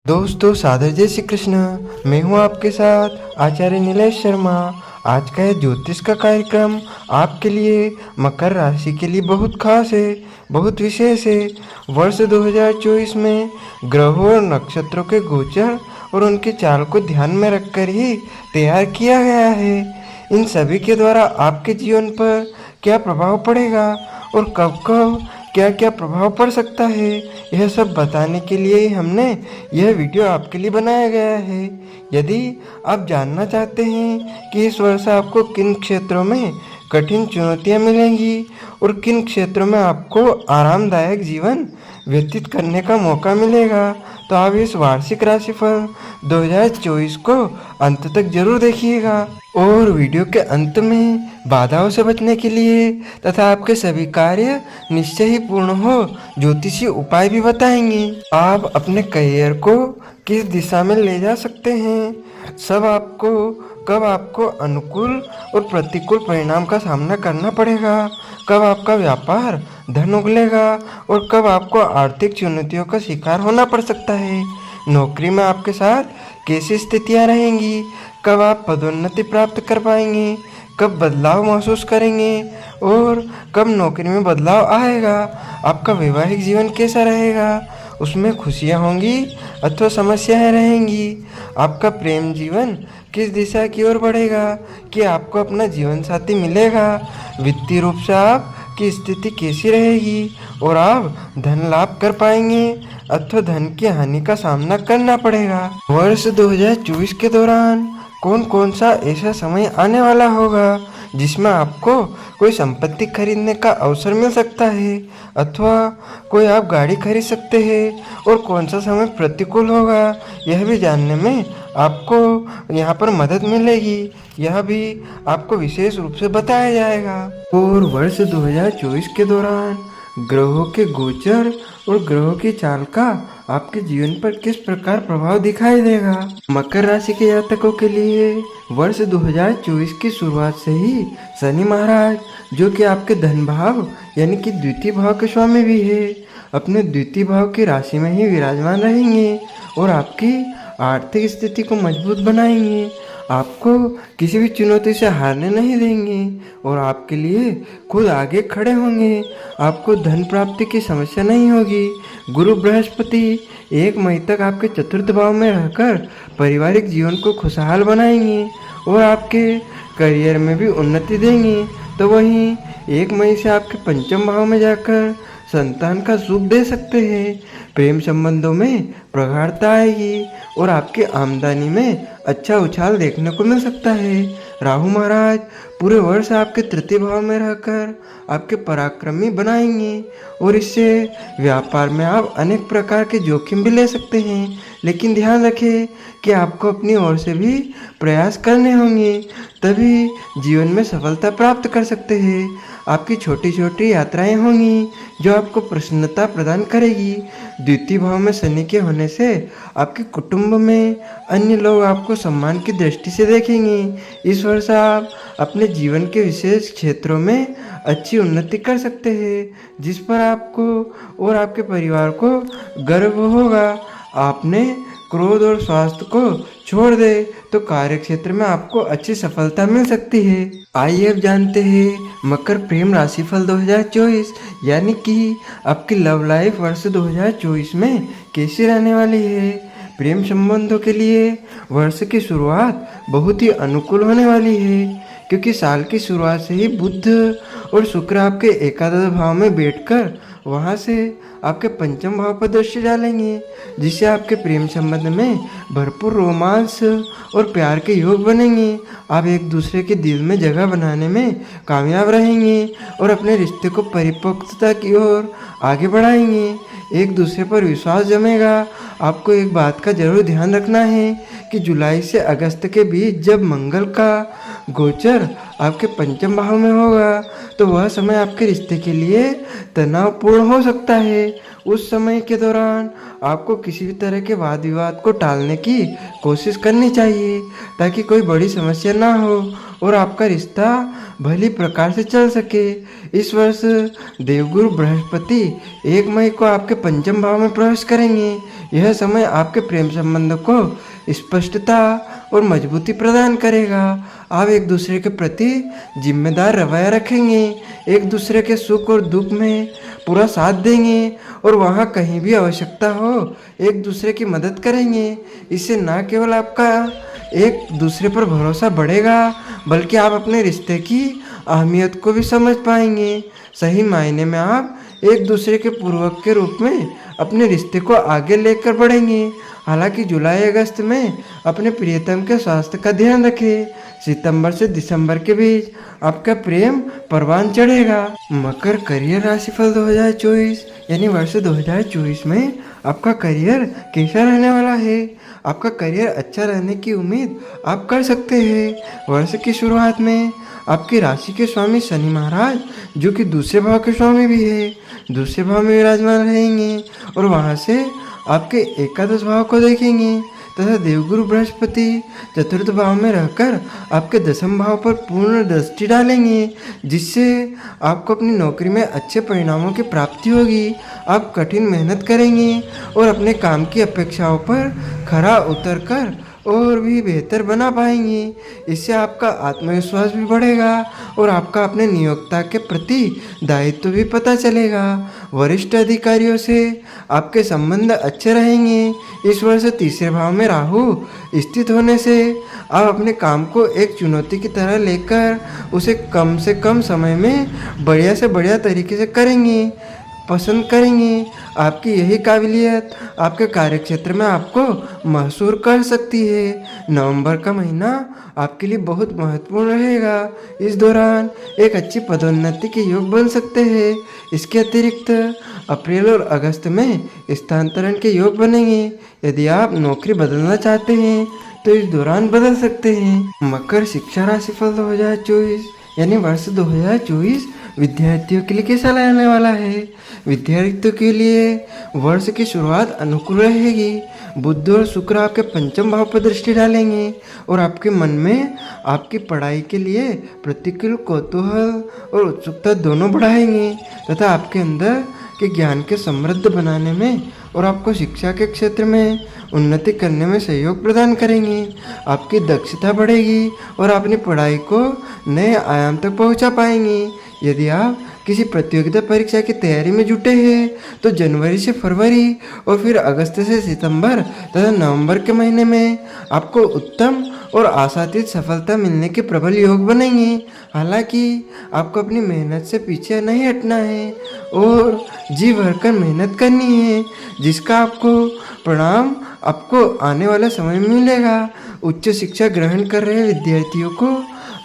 दोस्तों सादर जय श्री कृष्ण। मैं हूं आपके साथ आचार्य नीलेश शर्मा। आज का यह ज्योतिष का कार्यक्रम आपके लिए मकर राशि के लिए बहुत खास है, बहुत विशेष है। वर्ष 2024 में ग्रहों और नक्षत्रों के गोचर और उनके चाल को ध्यान में रखकर ही तैयार किया गया है। इन सभी के द्वारा आपके जीवन पर क्या प्रभाव पड़ेगा और कब कब क्या क्या प्रभाव पड़ सकता है, यह सब बताने के लिए ही हमने यह वीडियो आपके लिए बनाया गया है। यदि आप जानना चाहते हैं कि इस वर्ष आपको किन क्षेत्रों में कठिन चुनौतियां मिलेंगी और किन क्षेत्रों में आपको आरामदायक जीवन व्यतीत करने का मौका मिलेगा, तो आप इस वार्षिक राशिफल 2024 को अंत तक जरूर देखिएगा। और वीडियो के अंत में बाधाओं से बचने के लिए तथा आपके सभी कार्य निश्चय ही पूर्ण हो ज्योतिषी उपाय भी बताएंगे। आप अपने करियर को किस दिशा में ले जा सकते हैं, सब आपको कब आपको अनुकूल और प्रतिकूल परिणाम का सामना करना पड़ेगा, कब आपका व्यापार धन उगलेगा और कब आपको आर्थिक चुनौतियों का शिकार होना पड़ सकता है। नौकरी में आपके साथ कैसी स्थितियां रहेंगी, कब आप पदोन्नति प्राप्त कर पाएंगे, कब बदलाव महसूस करेंगे और कब नौकरी में बदलाव आएगा। आपका वैवाहिक जीवन कैसा रहेगा, उसमें खुशियां होंगी अथवा समस्याएं रहेंगी। आपका प्रेम जीवन किस दिशा की ओर बढ़ेगा कि आपको अपना जीवन साथी मिलेगा। वित्तीय रूप से आपकी स्थिति कैसी रहेगी और आप धन लाभ कर पाएंगे अथवा धन की हानि का सामना करना पड़ेगा। वर्ष 2024 के दौरान कौन कौन सा ऐसा समय आने वाला होगा जिसमें आपको कोई संपत्ति खरीदने का अवसर मिल सकता है अथवा कोई आप गाड़ी खरीद सकते हैं, और कौन सा समय प्रतिकूल होगा यह भी जानने में आपको यहाँ पर मदद मिलेगी। यह भी आपको विशेष रूप से बताया जाएगा। और वर्ष 2024 के दौरान ग्रहों के गोचर और ग्रहों की चाल का आपके जीवन पर किस प्रकार प्रभाव दिखाई देगा। मकर राशि के जातकों के लिए वर्ष 2024 की शुरुआत से ही शनि महाराज, जो कि आपके धन भाव यानी कि द्वितीय भाव के स्वामी भी है, अपने द्वितीय भाव की राशि में ही विराजमान रहेंगे और आपकी आर्थिक स्थिति को मजबूत बनाएंगे। आपको किसी भी चुनौती से हारने नहीं देंगे और आपके लिए खुद आगे खड़े होंगे। आपको धन प्राप्ति की समस्या नहीं होगी। गुरु बृहस्पति 1 मई तक आपके चतुर्थ भाव में रहकर पारिवारिक जीवन को खुशहाल बनाएंगे और आपके करियर में भी उन्नति देंगे। तो वहीं 1 मई से आपके पंचम भाव में जाकर संतान का सुख दे सकते हैं। प्रेम संबंधों में प्रगाढ़ता आएगी और आपकी आमदनी में अच्छा उछाल देखने को मिल सकता है। राहु महाराज पूरे वर्ष आपके तृतीय भाव में रहकर आपके पराक्रमी बनाएंगे और इससे व्यापार में आप अनेक प्रकार के जोखिम भी ले सकते हैं, लेकिन ध्यान रखें कि आपको अपनी ओर से भी प्रयास करने होंगे, तभी जीवन में सफलता प्राप्त कर सकते हैं। आपकी छोटी छोटी यात्राएं होंगी जो आपको प्रसन्नता प्रदान करेगी। द्वितीय भाव में शनि के होने से आपके कुटुंब में अन्य लोग आपको सम्मान की दृष्टि से देखेंगे। इस वर्ष आप अपने जीवन के विशेष क्षेत्रों में अच्छी उन्नति कर सकते हैं, जिस पर आपको और आपके परिवार को गर्व होगा। आपने क्रोध और स्वास्थ्य को छोड़ दे तो कार्य क्षेत्र में आपको अच्छी सफलता मिल सकती है। आइए अब जानते हैं मकर प्रेम राशिफल 2024 यानी कि आपकी लव लाइफ वर्ष 2024 में कैसी रहने वाली है। प्रेम संबंधों के लिए वर्ष की शुरुआत बहुत ही अनुकूल होने वाली है, क्योंकि साल की शुरुआत से ही बुध और शुक्र आपके एकादश भाव में बैठकर वहाँ से आपके पंचम भाव पर दृष्टि डालेंगे, जिससे आपके प्रेम संबंध में भरपूर रोमांस और प्यार के योग बनेंगे। आप एक दूसरे के दिल में जगह बनाने में कामयाब रहेंगे और अपने रिश्ते को परिपक्वता की ओर आगे बढ़ाएंगे। एक दूसरे पर विश्वास जमेगा। आपको एक बात का जरूर ध्यान रखना है कि जुलाई से अगस्त के बीच जब मंगल का गोचर आपके पंचम भाव में होगा तो वह समय आपके रिश्ते के लिए तनावपूर्ण हो सकता है। उस समय के दौरान आपको किसी भी तरह के वाद विवाद को टालने की कोशिश करनी चाहिए ताकि कोई बड़ी समस्या ना हो और आपका रिश्ता भली प्रकार से चल सके। इस वर्ष देवगुरु बृहस्पति 1 मई को आपके पंचम भाव में प्रवेश करेंगे। यह समय आपके प्रेम संबंध को स्पष्टता और मजबूती प्रदान करेगा। आप एक दूसरे के प्रति जिम्मेदार रवैया रखेंगे, एक दूसरे के सुख और दुख में पूरा साथ देंगे और वहाँ कहीं भी आवश्यकता हो एक दूसरे की मदद करेंगे। इससे न केवल आपका एक दूसरे पर भरोसा बढ़ेगा बल्कि आप अपने रिश्ते की अहमियत को भी समझ पाएंगे। सही मायने में आप एक दूसरे के पूर्वक के रूप में अपने रिश्ते को आगे लेकर बढ़ेंगे। हालांकि जुलाई अगस्त में अपने प्रियतम के स्वास्थ्य का ध्यान रखें। सितंबर से दिसंबर के बीच आपका प्रेम परवान चढ़ेगा। मकर करियर राशिफल 2024 यानी वर्ष 2024 में आपका करियर कैसा रहने वाला है। आपका करियर अच्छा रहने की उम्मीद आप कर सकते हैं। वर्ष की शुरुआत में आपकी राशि के स्वामी शनि महाराज, जो कि दूसरे भाव के स्वामी भी है, दूसरे भाव में विराजमान रहेंगे और वहां से आपके एकादश भाव को देखेंगे तथा देवगुरु बृहस्पति चतुर्थ भाव में रहकर आपके दसम भाव पर पूर्ण दृष्टि डालेंगे, जिससे आपको अपनी नौकरी में अच्छे परिणामों की प्राप्ति होगी। आप कठिन मेहनत करेंगे और अपने काम की अपेक्षाओं पर खरा उतरकर और भी बेहतर बना पाएंगे। इससे आपका आत्मविश्वास भी बढ़ेगा और आपका अपने नियोक्ता के प्रति दायित्व भी पता चलेगा। वरिष्ठ अधिकारियों से आपके संबंध अच्छे रहेंगे। इस वर्ष तीसरे भाव में राहु स्थित होने से आप अपने काम को एक चुनौती की तरह लेकर उसे कम से कम समय में बढ़िया से बढ़िया तरीके से करेंगे, पसंद करेंगे। आपकी यही काबिलियत आपके कार्यक्षेत्र में आपको मशहूर कर सकती है। नवंबर का महीना आपके लिए बहुत महत्वपूर्ण रहेगा। इस दौरान एक अच्छी पदोन्नति के योग बन सकते हैं। इसके अतिरिक्त अप्रैल और अगस्त में स्थानांतरण के योग बनेंगे। यदि आप नौकरी बदलना चाहते हैं तो इस दौरान बदल सकते हैं। मकर शिक्षा राशिफल 2024 यानी वर्ष 2024 विद्यार्थियों के लिए कैसा रहने वाला है। विद्यार्थियों के लिए वर्ष की शुरुआत अनुकूल रहेगी। बुध और शुक्र आपके पंचम भाव पर दृष्टि डालेंगे और आपके मन में आपकी पढ़ाई के लिए प्रतिकूल कौतूहल और उत्सुकता दोनों बढ़ाएंगे तथा आपके अंदर के ज्ञान के समृद्ध बनाने में और आपको शिक्षा के क्षेत्र में उन्नति करने में सहयोग प्रदान करेंगे। आपकी दक्षता बढ़ेगी और अपनी पढ़ाई को नए आयाम तक पहुंचा पाएंगे। यदि आप किसी प्रतियोगिता परीक्षा की तैयारी में जुटे हैं तो जनवरी से फरवरी और फिर अगस्त से सितंबर तथा नवंबर के महीने में आपको उत्तम और आशातीत सफलता मिलने के प्रबल योग बनेंगे। हालांकि आपको अपनी मेहनत से पीछे नहीं हटना है और जी भरकर मेहनत करनी है, जिसका आपको परिणाम आपको आने वाले समय में मिलेगा। उच्च शिक्षा ग्रहण कर रहे विद्यार्थियों को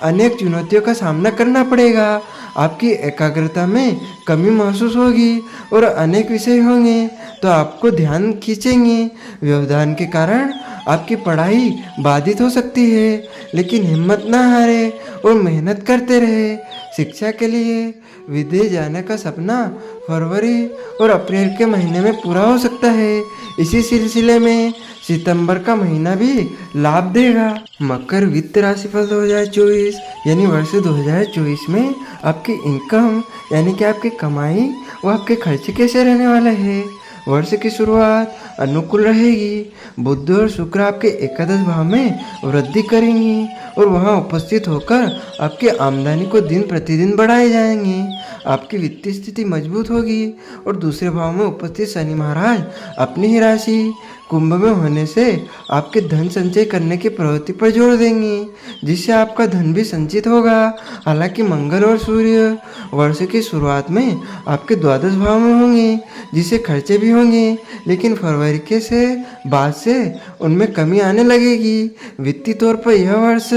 अनेक चुनौतियों का सामना करना पड़ेगा। आपकी एकाग्रता में कमी महसूस होगी और अनेक विषय होंगे तो आपको ध्यान खींचेंगे। व्यवधान के कारण आपकी पढ़ाई बाधित हो सकती है, लेकिन हिम्मत न हारे और मेहनत करते रहे। शिक्षा के लिए विदेश जाने का सपना फरवरी और अप्रैल के महीने में पूरा हो सकता है। इसी सिलसिले में सितंबर का महीना भी लाभ देगा। मकर वित्त राशिफल 2024 यानी वर्ष 2024 में आपकी इनकम यानी कि आपकी कमाई व आपके खर्चे कैसे रहने वाले हैं। वर्ष की शुरुआत अनुकूल रहेगी। बुध और शुक्र आपके एकादश भाव में वृद्धि करेंगी और वहां उपस्थित होकर आपकी आमदनी को दिन प्रतिदिन बढ़ाए जाएंगे। आपकी वित्तीय स्थिति मजबूत होगी और दूसरे भाव में उपस्थित शनि महाराज अपनी ही राशि कुंभ में होने से आपके धन संचय करने की प्रवृत्ति पर जोर देंगे, जिससे आपका धन भी संचित होगा। हालांकि मंगल और सूर्य वर्ष की शुरुआत में आपके द्वादश भाव में होंगे, जिससे खर्चे भी होंगे, लेकिन फरवरी के से बाद से उनमें कमी आने लगेगी। वित्तीय तौर पर यह वर्ष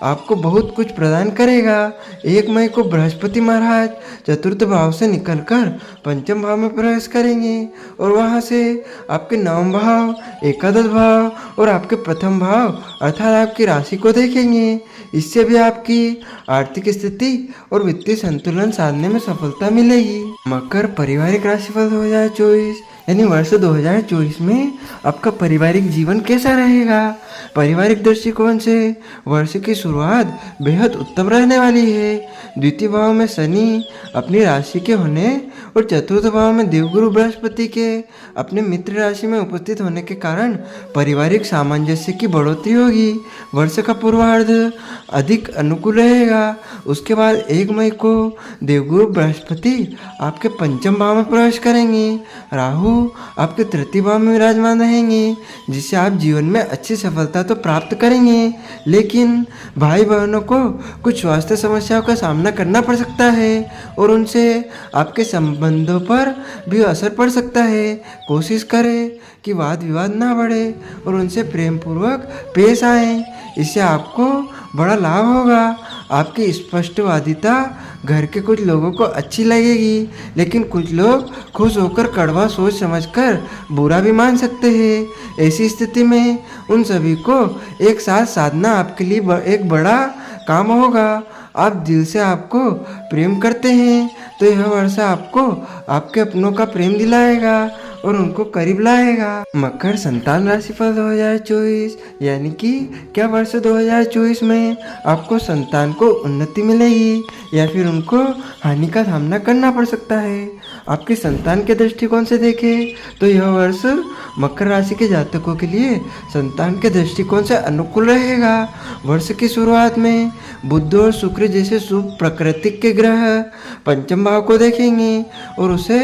आपको बहुत कुछ प्रदान करेगा। 1 मई को बृहस्पति महाराज चतुर्थ भाव से निकलकर पंचम भाव में प्रवेश करेंगे और वहां से आपके नवम भाव, एकादश भाव और आपके प्रथम भाव अर्थात आपकी राशि को देखेंगे। इससे भी आपकी आर्थिक स्थिति और वित्तीय संतुलन साधने में सफलता मिलेगी। मकर पारिवारिक राशिफल 2024 यानी वर्ष 2024 में आपका पारिवारिक जीवन कैसा रहेगा। पारिवारिक दृष्टिकोण से वर्ष की शुरुआत बेहद उत्तम रहने वाली है। द्वितीय भाव में शनि अपनी राशि के होने और चतुर्थ भाव में देवगुरु बृहस्पति के अपने मित्र राशि में उपस्थित होने के कारण पारिवारिक सामंजस्य की बढ़ोतरी होगी। वर्ष का पूर्वार्ध अधिक अनुकूल रहेगा। उसके बाद 1 मई को देवगुरु बृहस्पति आपके पंचम भाव में प्रवेश करेंगे। राहु आपके तृतीय भाव में विराजमान रहेंगे, जिससे आप जीवन में अच्छी सफलता तो प्राप्त करेंगे, लेकिन भाई बहनों को कुछ स्वास्थ्य समस्याओं का सामना करना पड़ सकता है और उनसे आपके संबंधों पर भी असर पड़ सकता है। कोशिश करें कि वाद विवाद ना बढ़े और उनसे प्रेम पूर्वक पेश आएं। इससे आपको बड़ा लाभ होगा। आपकी स्पष्टवादिता घर के कुछ लोगों को अच्छी लगेगी, लेकिन कुछ लोग खुश होकर कड़वा सोच समझकर बुरा भी मान सकते हैं। ऐसी स्थिति में उन सभी को एक साथ साधना आपके लिए एक बड़ा काम होगा। आप दिल से आपको प्रेम करते हैं तो यह वर्ष आपको आपके अपनों का प्रेम दिलाएगा और उनको करीब लाएगा। मकर संतान राशिफल 2024, यानी कि क्या वर्ष 2024 में आपको संतान को उन्नति मिलेगी या फिर उनको हानि का सामना करना पड़ सकता है। आपके संतान के दृष्टिकोण से देखें तो यह वर्ष मकर राशि के जातकों के लिए संतान के दृष्टिकोण से अनुकूल रहेगा। वर्ष की शुरुआत में बुध और शुक्र जैसे शुभ प्रकृति के ग्रह पंचम भाव को देखेंगे और उसे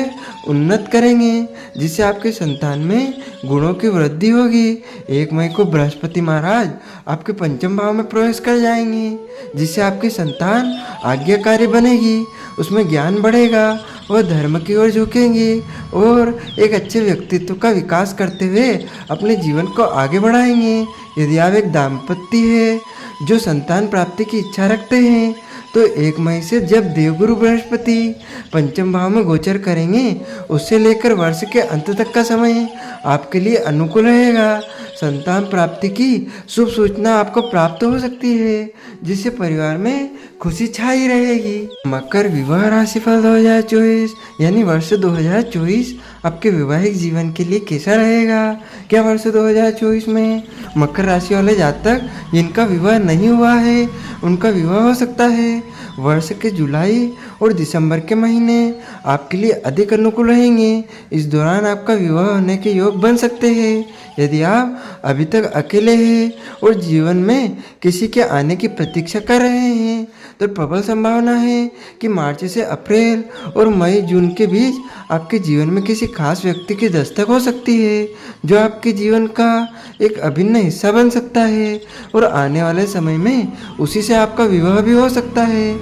उन्नत करेंगे, जिससे आपके संतान में गुणों की वृद्धि होगी। 1 मई को बृहस्पति महाराज आपके पंचम भाव में प्रवेश कर जाएंगे, जिससे आपकी संतान आज्ञाकारी बनेगी, उसमें ज्ञान बढ़ेगा, वह धर्म की ओर झुकेंगे और एक अच्छे व्यक्तित्व का विकास करते हुए अपने जीवन को आगे बढ़ाएंगे। यदि आप एक दाम्पत्य है जो संतान प्राप्ति की इच्छा रखते हैं तो 1 मई से जब देवगुरु बृहस्पति पंचम भाव में गोचर करेंगे, उससे लेकर वर्ष के अंत तक का समय आपके लिए अनुकूल रहेगा। संतान प्राप्ति की शुभ सूचना आपको प्राप्त हो सकती है, जिससे परिवार में खुशी छाई रहेगी। मकर विवाह राशिफल 2024, यानी वर्ष 2024 आपके वैवाहिक जीवन के लिए कैसा रहेगा। क्या वर्ष 2024 में मकर राशि वाले जातक जिनका विवाह नहीं हुआ है उनका विवाह हो सकता है। वर्ष के जुलाई और दिसंबर के महीने आपके लिए अधिक अनुकूल रहेंगे। इस दौरान आपका विवाह होने के योग बन सकते हैं। यदि आप अभी तक अकेले हैं और जीवन में किसी के आने की प्रतीक्षा कर रहे हैं तो प्रबल संभावना है कि मार्च से अप्रैल और मई जून के बीच आपके जीवन में किसी खास व्यक्ति की दस्तक हो सकती है, जो आपके जीवन का एक अभिन्न हिस्सा बन सकता है और आने वाले समय में उसी से आपका विवाह भी हो सकता है।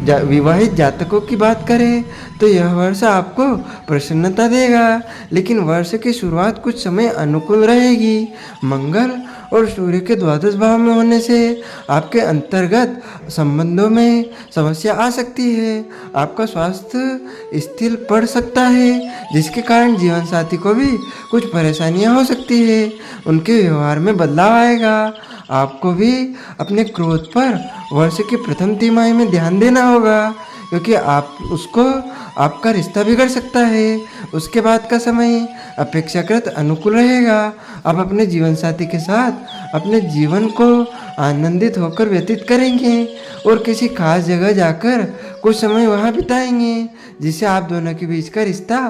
विवाहित जातकों की बात करें तो यह वर्ष आपको प्रसन्नता देगा, लेकिन वर्ष की शुरुआत कुछ समय अनुकूल रहेगी। मंगल और सूर्य के द्वादश भाव में होने से आपके अंतर्गत संबंधों में समस्या आ सकती है। आपका स्वास्थ्य स्थिर पड़ सकता है, जिसके कारण जीवन साथी को भी कुछ परेशानियां हो सकती है। उनके व्यवहार में बदलाव आएगा। आपको भी अपने क्रोध पर वर्ष की प्रथम तिमाही में ध्यान देना होगा, क्योंकि आपका रिश्ता बिगड़ सकता है। उसके बाद का समय अपेक्षाकृत अनुकूल रहेगा। आप अपने जीवन साथी के साथ अपने जीवन को आनंदित होकर व्यतीत करेंगे और किसी खास जगह जाकर कुछ समय वहाँ बिताएंगे, जिससे आप दोनों के बीच का रिश्ता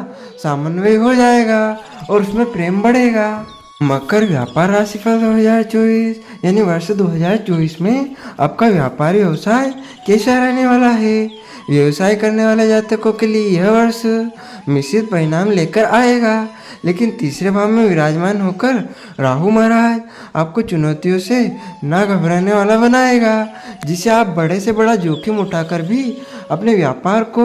समन्वय हो जाएगा और उसमें प्रेम बढ़ेगा। मकर व्यापार राशिफल 2024, यानी वर्ष 2024 में आपका व्यापार व्यवसाय कैसा रहने वाला है। व्यवसाय करने वाले जातकों के लिए यह वर्ष मिश्रित परिणाम लेकर आएगा, लेकिन तीसरे भाव में विराजमान होकर राहु महाराज आपको चुनौतियों से ना घबराने वाला बनाएगा, जिससे आप बड़े से बड़ा जोखिम उठाकर भी अपने व्यापार को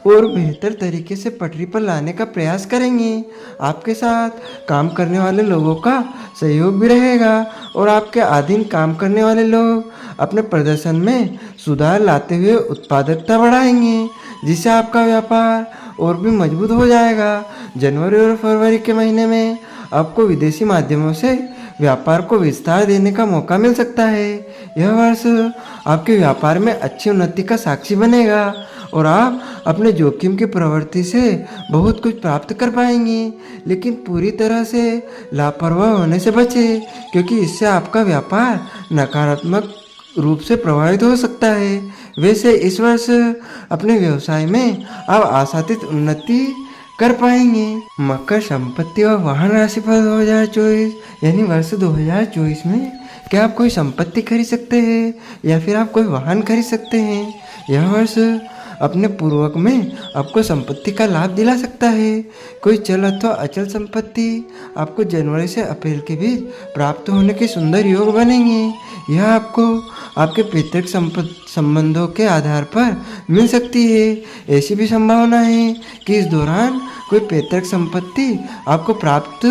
और बेहतर तरीके से पटरी पर लाने का प्रयास करेंगे। आपके साथ काम करने वाले लोगों का सहयोग भी रहेगा और आपके अधीन काम करने वाले लोग अपने प्रदर्शन में सुधार लाते हुए उत्पादकता बढ़ाएंगे, जिससे आपका व्यापार और भी मजबूत हो जाएगा। जनवरी और फरवरी के महीने में आपको विदेशी माध्यमों से व्यापार को विस्तार देने का मौका मिल सकता है। यह वर्ष आपके व्यापार में अच्छी उन्नति का साक्षी बनेगा और आप अपने जोखिम की प्रवृत्ति से बहुत कुछ प्राप्त कर पाएंगे, लेकिन पूरी तरह से लापरवाह होने से बचें, क्योंकि इससे आपका व्यापार नकारात्मक रूप से प्रभावित हो सकता है। वैसे इस वर्ष अपने व्यवसाय में आप आशातीत उन्नति कर पाएंगे। मकर संपत्ति और वाहन राशिफल 2024 यानी वर्ष 2024 में क्या आप कोई संपत्ति खरीद सकते हैं या फिर आप कोई वाहन खरीद सकते हैं। यह वर्ष अपने पूर्वक में आपको संपत्ति का लाभ दिला सकता है। कोई चल अथवा अचल संपत्ति आपको जनवरी से अप्रैल के बीच प्राप्त होने के सुंदर योग बनेंगे। यह आपको आपके पैतृक संबंधों के आधार पर मिल सकती है। ऐसी भी संभावना है कि इस दौरान कोई पैतृक संपत्ति आपको प्राप्त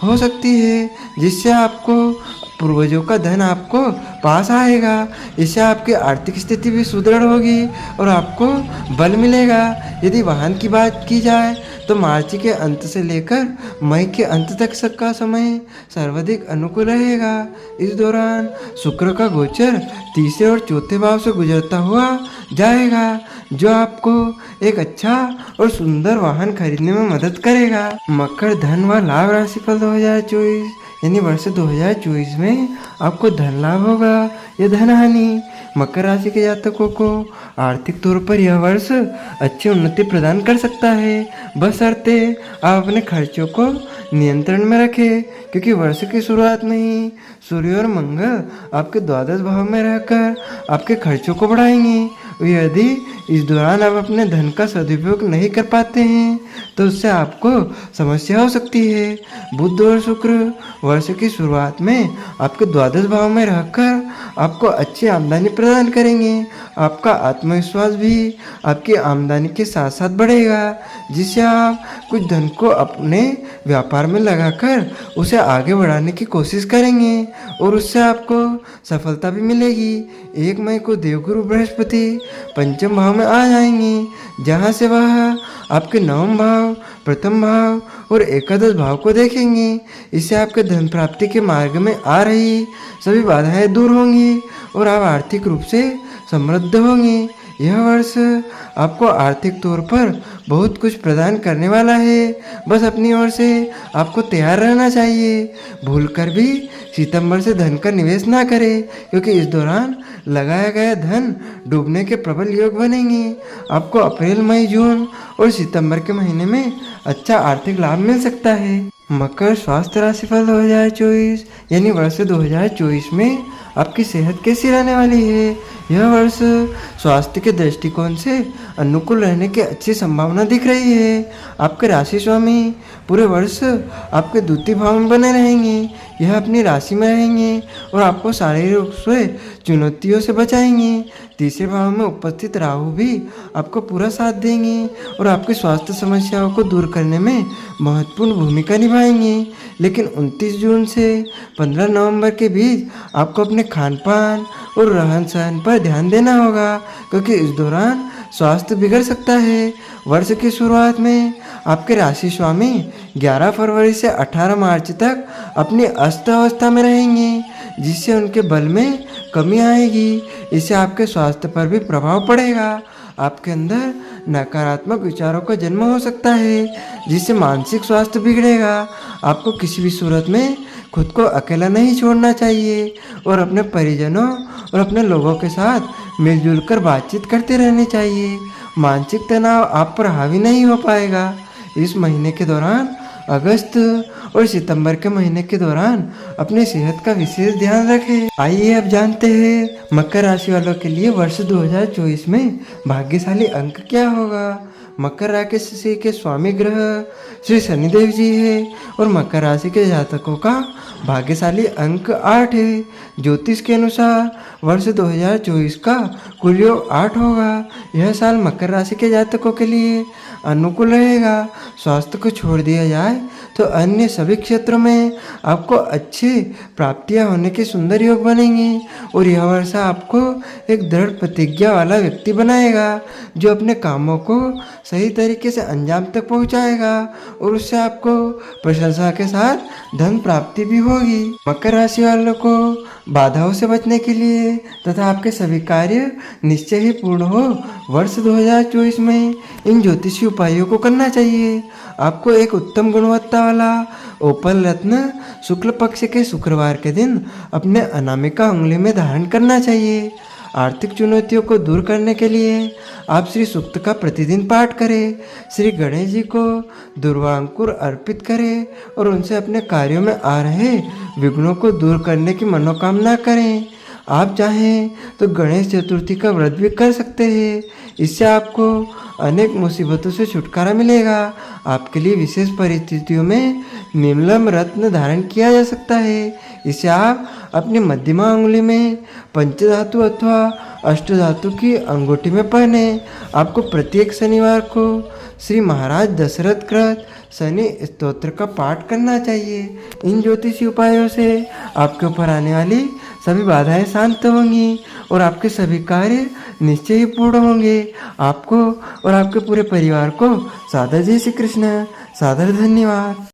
हो सकती है, जिससे आपको पूर्वजों का धन आपको पास आएगा। इससे आपकी आर्थिक स्थिति भी सुदृढ़ होगी और आपको बल मिलेगा। यदि वाहन की बात की जाए तो मार्च के अंत से लेकर मई के अंत तक का समय सर्वाधिक अनुकूल रहेगा। इस दौरान शुक्र का गोचर तीसरे और चौथे भाव से गुजरता हुआ जाएगा, जो आपको एक अच्छा और सुंदर वाहन खरीदने में मदद करेगा। मकर धन व लाभ राशिफल 2024 यानी वर्ष 2024 में आपको धन लाभ होगा या धन हानि। मकर राशि के जातकों को आर्थिक तौर पर यह वर्ष अच्छी उन्नति प्रदान कर सकता है, बशर्ते आप अपने खर्चों को नियंत्रण में रखें, क्योंकि वर्ष की शुरुआत में ही सूर्य और मंगल आपके द्वादश भाव में रहकर आपके खर्चों को बढ़ाएंगे। यदि इस दौरान आप अपने धन का सदुपयोग नहीं कर पाते हैं तो उससे आपको समस्या हो सकती है। बुध और शुक्र वर्ष की शुरुआत में आपके द्वादश भाव में रहकर आपको अच्छी आमदनी प्रदान करेंगे। आपका आत्मविश्वास भी आपकी आमदनी के साथ साथ बढ़ेगा, जिससे आप कुछ धन को अपने व्यापार में लगाकर उसे आगे बढ़ाने की कोशिश करेंगे और उससे आपको सफलता भी मिलेगी। 1 मई को देवगुरु बृहस्पति पंचम भाव में आ जाएंगे, जहां से वह आपके नवम भाव, प्रथम भाव और एकादश भाव को देखेंगे। इससे आपके धन प्राप्ति के मार्ग में आ रही सभी बाधाएं दूर होंगी और आप आर्थिक रूप से समृद्ध होंगे। यह वर्ष आपको आर्थिक तौर पर बहुत कुछ प्रदान करने वाला है, बस अपनी ओर से आपको तैयार रहना चाहिए। भूलकर भी सितंबर से धन का निवेश ना करें, क्योंकि इस दौरान लगाया गया धन डूबने के प्रबल योग बनेंगे। आपको अप्रैल, मई, जून और सितंबर के महीने में अच्छा आर्थिक लाभ मिल सकता है। मकर स्वास्थ्य राशिफल 2024 यानी वर्ष 2024 में आपकी सेहत कैसी रहने वाली है। यह वर्ष स्वास्थ्य के दृष्टिकोण से अनुकूल रहने की अच्छी संभावना दिख रही है। आपके राशि स्वामी पूरे वर्ष आपके द्वितीय भाव में बने रहेंगे। यह अपनी राशि में रहेंगे और आपको शारीरिक रूप से चुनौतियों से बचाएंगे। तीसरे भाव में उपस्थित राहु भी आपको पूरा साथ देंगे और आपकी स्वास्थ्य समस्याओं को दूर करने में महत्वपूर्ण भूमिका निभाएंगे। लेकिन 29 जून से 15 नवंबर के बीच आपको अपने खान पान और रहन सहन पर ध्यान देना होगा, क्योंकि इस दौरान स्वास्थ्य बिगड़ सकता है। वर्ष की शुरुआत में आपके राशि स्वामी 11 फरवरी से 18 मार्च तक अपनी अस्त अवस्था में रहेंगे, जिससे उनके बल में कमी आएगी। इससे आपके स्वास्थ्य पर भी प्रभाव पड़ेगा। आपके अंदर नकारात्मक विचारों का जन्म हो सकता है, जिससे मानसिक स्वास्थ्य बिगड़ेगा। आपको किसी भी सूरत में खुद को अकेला नहीं छोड़ना चाहिए और अपने परिजनों और अपने लोगों के साथ मिलजुल कर बातचीत करते रहने चाहिए। मानसिक तनाव आप पर हावी नहीं हो पाएगा। इस महीने के दौरान अगस्त और सितंबर के महीने के दौरान अपनी सेहत का विशेष ध्यान रखें। आइए अब जानते हैं मकर राशि वालों के लिए वर्ष 2024 में भाग्यशाली अंक क्या होगा। मकर राशि के स्वामी ग्रह श्री शनिदेव जी है और मकर राशि के जातकों का भाग्यशाली अंक 8 है। ज्योतिष के अनुसार वर्ष 2024 का कुल योग 8 होगा। यह साल मकर राशि के जातकों के लिए अनुकूल रहेगा। स्वास्थ्य को छोड़ दिया जाए तो अन्य सभी क्षेत्रों में आपको अच्छी प्राप्तियां होने के सुंदर योग बनेंगे और यह वर्ष आपको एक दृढ़ प्रतिज्ञा वाला व्यक्ति बनाएगा, जो अपने कामों को सही तरीके से अंजाम तक पहुंचाएगा और उससे आपको प्रशंसा के साथ धन प्राप्ति भी होगी। मकर राशि वालों को बाधाओं से बचने के लिए तथा आपके सभी कार्य निश्चय ही पूर्ण हो वर्ष 2024 में इन ज्योतिषीय उपायों को करना चाहिए। आपको एक उत्तम गुणवत्ता वाला ओपल रत्न शुक्ल पक्ष के शुक्रवार के दिन अपने अनामिका उंगली में धारण करना चाहिए। आर्थिक चुनौतियों को दूर करने के लिए आप श्री सूक्त का प्रतिदिन पाठ करें, श्री गणेश जी को दुर्वांकुर अर्पित करें और उनसे अपने कार्यों में आ रहे विघ्नों को दूर करने की मनोकामना करें। आप चाहें तो गणेश चतुर्थी का व्रत भी कर सकते हैं। इससे आपको अनेक मुसीबतों से छुटकारा मिलेगा। आपके लिए विशेष परिस्थितियों में नीलम रत्न धारण किया जा सकता है। इसे आप अपनी मध्यमा उंगली में पंचधातु अथवा अष्टधातु की अंगूठी में पहने। आपको प्रत्येक शनिवार को श्री महाराज दशरथ कृत शनि स्तोत्र का पाठ करना चाहिए। इन ज्योतिषीय उपायों से आपके ऊपर आने वाली सभी बाधाएं शांत होंगी और आपके सभी कार्य निश्चय ही पूर्ण होंगे। आपको और आपके पूरे परिवार को सादर जय श्री कृष्ण, सादर धन्यवाद।